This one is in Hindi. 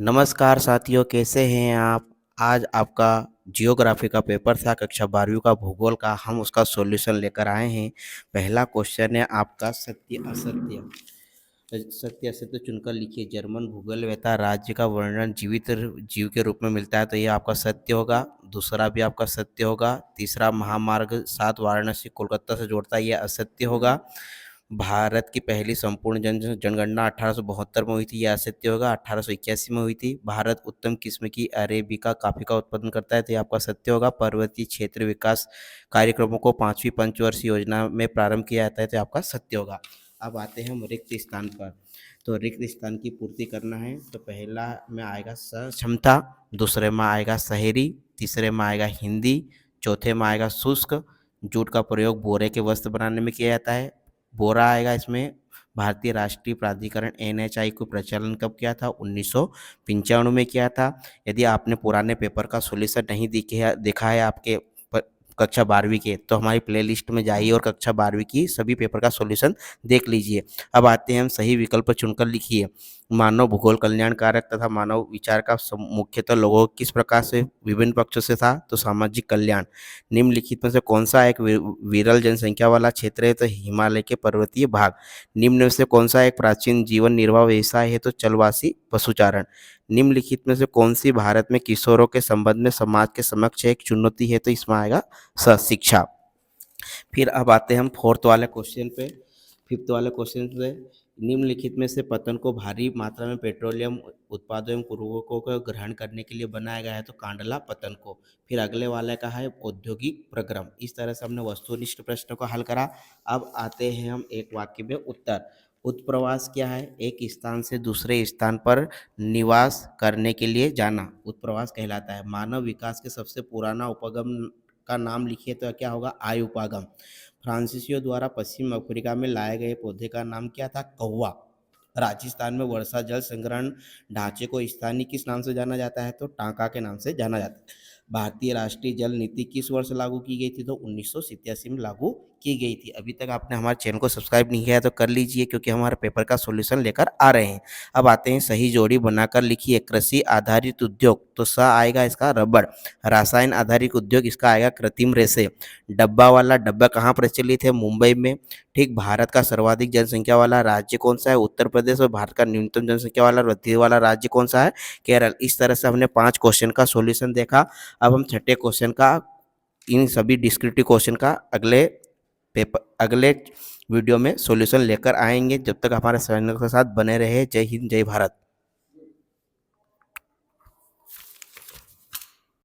नमस्कार साथियों, कैसे हैं आप? आज आपका जियोग्राफी का पेपर था, कक्षा 12वीं का भूगोल का। हम उसका सॉल्यूशन लेकर आए हैं। पहला क्वेश्चन है आपका सत्य असत्य। सत्य असत्य चुनकर लिखिए। जर्मन भूगोलवेत्ता राज्य का वर्णन जीवित जीव के रूप में मिलता है, तो ये आपका सत्य होगा। दूसरा भी आपका सत्य होगा। तीसरा, महामार्ग 7 वाराणसी कोलकाता से जोड़ता है, ये असत्य होगा। भारत की पहली संपूर्ण जनगणना 1872 में हुई थी, यह असत्य होगा। 1881 में हुई थी। भारत उत्तम किस्म की अरेबिका कॉफी का उत्पादन करता है, तो ये आपका सत्य होगा। पर्वतीय क्षेत्र विकास कार्यक्रमों को 5वीं पंचवर्षीय योजना में प्रारंभ किया जाता है, तो आपका सत्य होगा। अब आते हैं हम रिक्त स्थान पर। तो रिक्त स्थान की पूर्ति करना है, तो पहला में आएगा क्षमता, दूसरे में आएगा शहरी, तीसरे में आएगा हिंदी, चौथे में आएगा शुष्क। जूट का प्रयोग बोरे के वस्त्र बनाने में किया जाता है। बोरा आएगा इसमें। भारतीय राष्ट्रीय प्राधिकरण एनएचआई को प्रचलन कब किया था? 1995 में किया था। यदि आपने पुराने पेपर का सॉल्यूशन नहीं देखा है आपके कक्षा 12वीं के, तो हमारी प्लेलिस्ट में जाइए और कक्षा 12वीं की सभी पेपर का सॉल्यूशन देख लीजिए। अब आते हैं हम सही विकल्प चुनकर लिखिए। मानव भूगोल कल्याणकारक तथा मानव विचार का मुख्यतः लोगों किस प्रकार से विभिन्न पक्षों से था? तो सामाजिक कल्याण। निम्नलिखित में से कौन सा एक विरल जनसंख्या वाला क्षेत्र है? तो हिमालय के पर्वतीय भाग। निम्न में से कौन सा एक प्राचीन जीवन निर्वाह व्यवसाय है? तो चलवासी पशुचारण। निम्नलिखित में से कौन सी भारत में किशोरों के संबंध में समाज के समक्ष एक चुनौती है? तो इसमें आएगा शिक्षा। फिर अब आते हैं हम फोर्थ वाले क्वेश्चन पे। फिफ्थ वाले क्वेश्चन पे, निम्नलिखित में से पतन को भारी मात्रा में पेट्रोलियम उत्पादों एवं उर्वरकों को ग्रहण करने के लिए बनाया गया है? तो कांडला पतन को। फिर अगले वाले का है औद्योगिक प्रक्रम। इस तरह से हमने वस्तुनिष्ठ प्रश्न को हल करा। अब आते हैं हम एक वाक्य में उत्तर। उत्प्रवास क्या है? एक स्थान से दूसरे स्थान पर निवास करने के लिए जाना उत्प्रवास कहलाता है। मानव विकास के सबसे पुराना उपगम का नाम लिखिए, तो क्या होगा? आय उपागम। फ्रांसीसियों द्वारा पश्चिम अफ्रीका में लाए गए पौधे का नाम क्या था? कौवा। राजस्थान में वर्षा जल संग्रहण ढांचे को स्थानीय किस नाम से जाना जाता है? तो टांका के नाम से जाना जाता है। भारतीय राष्ट्रीय जल नीति किस वर्ष लागू की गई थी? तो 1987 में लागू की गई थी। अभी तक आपने हमारे चैनल को सब्सक्राइब नहीं किया है तो कर लीजिए, क्योंकि हमारे पेपर का सॉल्यूशन लेकर आ रहे हैं। अब आते हैं सही जोड़ी बनाकर लिखिए। कृषि आधारित उद्योग, तो स आएगा इसका रबड़। रासायन आधारित उद्योग, इसका आएगा कृत्रिम रेशे। डब्बा वाला डब्बा कहाँ प्रचलित है? मुंबई में। ठीक। भारत का सर्वाधिक जनसंख्या वाला राज्य कौन सा है? उत्तर प्रदेश। और भारत का न्यूनतम जनसंख्या वाला वृद्धि वाला राज्य कौन सा है? केरल। इस तरह से हमने 5 क्वेश्चन का सॉल्यूशन देखा। अब हम छठे क्वेश्चन का, इन सभी डिस्क्रिप्टिव क्वेश्चन का अगले वीडियो में सॉल्यूशन लेकर आएंगे। जब तक हमारे चैनल के साथ बने रहे। जय हिंद, जय भारत।